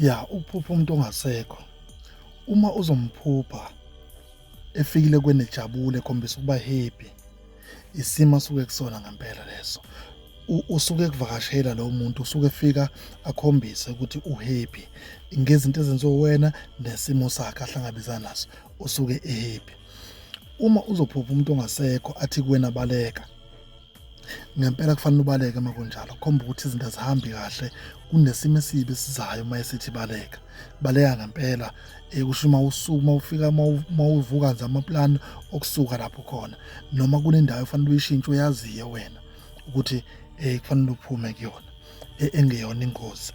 Ya, ukuphupha umuntu ongasekho. Uma uzomphupha efikile kwenejabule ekhombisa ukuba happy, isimo asuke kusona ngempela leso. Usuke ekuvakashela lowo muntu, usuke efika akhombise ukuthi u-happy ngezinto ezenziwe uwena nesimo sakhe ahlangabezana naso, usuke e-happy. Uma uzophupha umuntu ongasekho athi kuwena baleka, ngempela kufanele ubaleke uma kunjalo, kukhomba ukuthi izinto azihambi kahle, kunesimo esibi esizayo uma esithi baleka. Baleka ngempela, kusho uma ufika uma uvuka nje amaplani okusuka lapho khona, noma kunendawo efanele uyishintshe oyaziyo wena ukuthi kufanele uphume kuyona, engeyona ingozi,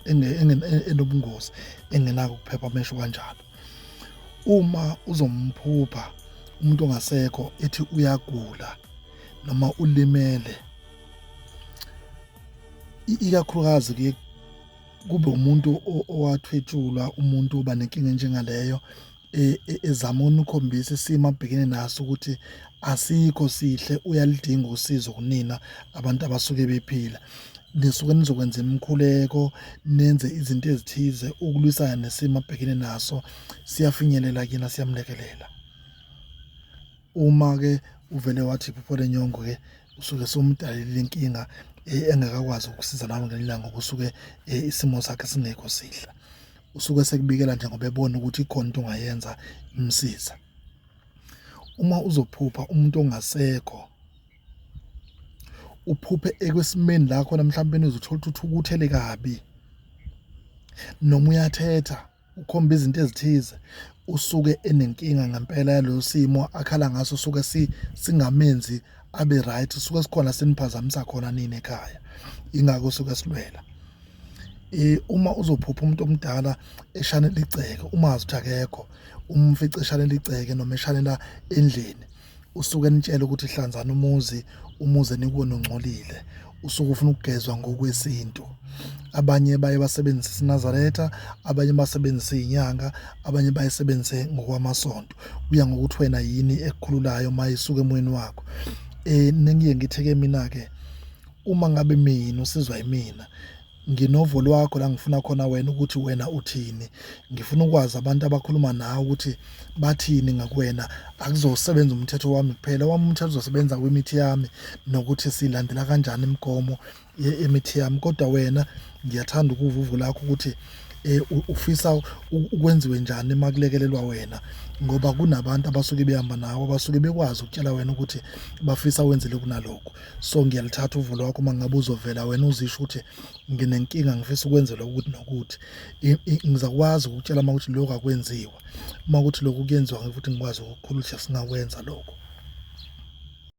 enobungozi, engenako ukuphepha mesho kanjalo. Uma uzomphupha umuntu ongasekho ethi uyagula noma ulimele, ikakhulukazi-ke kube umuntu owathwetshulwa, umuntu oba nenkinga enjengaleyo, ezama ukukhombisa isimo abhekene naso ukuthi asikho sihle, uyalidinga usizo kunina abantu abasuke bephila. Nisuke nizokwenza imikhuleko, nenze izinto ezithize ukulwisana nesimo abhekene naso, siyafinyelela kuyena, siyamlekelela. Uma-ke uvele wathi iphupho lenyongo-ke usuke sewumdalela inkinga engakakwazi ukukusiza nawe ngelinye ilanga ngoba usuke isimo sakhe singekho sihle. Usuke esekubikela nje ngoba ebona ukuthi ikhona into ongayenza imsiza. Uma uzophupha umuntu ongasekho, uphuphe ekwesimeni la khona mhlawumbe uzothola ukuthi uthukuthele kabi noma uyathetha, ukhomba izinto ezithize, usuke enenkinga ngempela yaleso simo akhala ngaso, usuke singamenzi abe right, usuke sikhona seniphazamisa khona nina ekhaya, ingakho usuke esilwela. Uma uzophupha umuntu omdala eshanela igceke, umazi ukuthi akekho, umfice eshanela igceke noma eshanela endlini, usuke enitshela ukuthi hlanzani umuzi niwubone ungcolile, usuke ufuna ukugezwa ngokwesintu. Abanye baye basebenzise isinazaretha, abanye basebenzise izinyanga, abanye bayisebenzise ngokwamasonto, kuya ngokuthi wena yini ekukhululayo uma isuka emoyeni wakho. Nengiye ngithe-ke mina-ke, uma ngabe mina usizwa yimina, nginovo lwakho la ngifuna khona wena ukuthi wena uthini, ngifuna ukwazi abantu abakhuluma nawe ukuthi bathini ngakuwena. Akuzosebenza umthetho wami kuphela, wami umthetho uzosebenza kwimithi yami nokuthi silandela kanjani imigomo yemithi yami, kodwa wena ngiyathanda ukuva uvo lakho ukuthi ufisa ukwenziwe njani uma kulekelelwa wena, ngoba kunabantu abasuke behamba nawe abasuke bekwazi ukutshela wena ukuthi bafisa wenzele kunalokho. So ngiyalithatha uvo lwakho uma ngabe uzovela wena uzisho ukuthi nginenkinga, ngifisa ukwenzelwa ukuthi nokuthi, ngizakwazi ukutshela uma ukuthi lokhu akwenziwa, uma kuthi lokhu kuyenziwa futhi ngikwazi ukukhulula singakwenza lokho.